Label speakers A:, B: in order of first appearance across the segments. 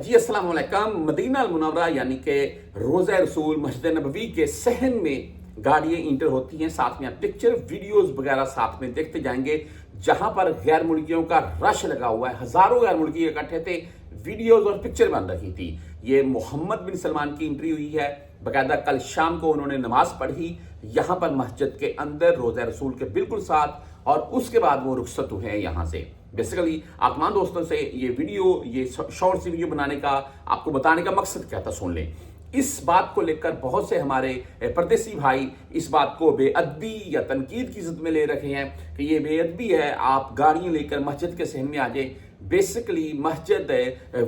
A: जी अस्सलाम वालेकुम। मदीना अल मुनव्वरा यानी कि रोज़ा रसूल मस्जिद नबवी के सहन में गाड़ियाँ इंटर होती हैं, साथ में आप पिक्चर वीडियोस वगैरह साथ में देखते जाएंगे, जहां पर गैर मुल्कियों का रश लगा हुआ है। हजारों गैर मुल्की इकट्ठे थे, वीडियोस और पिक्चर बन रही थी। ये मोहम्मद बिन सलमान की एंट्री हुई है। बाकायदा कल शाम को उन्होंने नमाज पढ़ी यहाँ पर मस्जिद के अंदर रोज़ा रसूल के बिल्कुल साथ, और उसके बाद वो रुखसत हुए हैं यहाँ से। बेसिकली आप तमाम दोस्तों से ये शॉर्ट सी वीडियो बनाने का, आपको बताने का मकसद क्या था, सुन लें। इस बात को लेकर बहुत से हमारे परदेसी भाई इस बात को बेअदबी या तनकीद की जिद में ले रखे हैं कि ये बेअदबी है, आप गाड़ियां लेकर मस्जिद के सहन में आ जाए। बेसिकली मस्जिद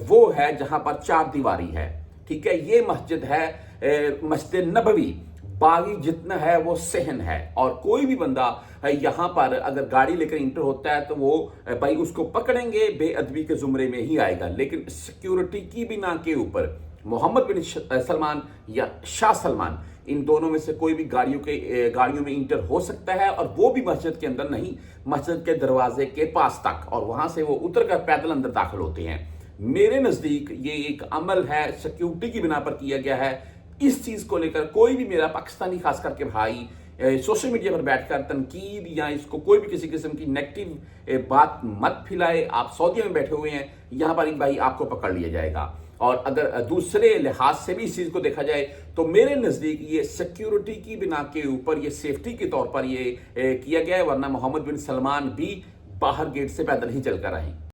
A: वो है जहां पर चार दीवारी है, ठीक है। ये मस्जिद है मस्जिद नबवी, बागी जितना है वो सहन है, और कोई भी बंदा यहाँ पर अगर गाड़ी लेकर इंटर होता है तो वो भाई उसको पकड़ेंगे, बेअदबी के जुमरे में ही आएगा। लेकिन सिक्योरिटी की बिना के ऊपर मोहम्मद बिन सलमान या शाह सलमान, इन दोनों में से कोई भी गाड़ियों में इंटर हो सकता है, और वो भी मस्जिद के अंदर नहीं, मस्जिद के दरवाजे के पास तक, और वहां से वो उतर कर पैदल अंदर दाखिल होते हैं। मेरे नजदीक ये एक अमल है, सिक्योरिटी की बिना पर किया गया है। इस चीज को लेकर कोई भी मेरा पाकिस्तानी खास करके भाई सोशल मीडिया पर बैठकर तनकीद या इसको कोई भी किसी किस्म की नेगेटिव बात मत फैलाए। आप सऊदी में बैठे हुए हैं, यहां पर एक भाई आपको पकड़ लिया जाएगा। और अगर दूसरे लिहाज से भी इस चीज को देखा जाए तो मेरे नजदीक ये सिक्योरिटी की बिना के ऊपर, ये सेफ्टी के तौर पर ये किया गया है, वरना मोहम्मद बिन सलमान भी बाहर गेट से पैदल ही चलकर आए।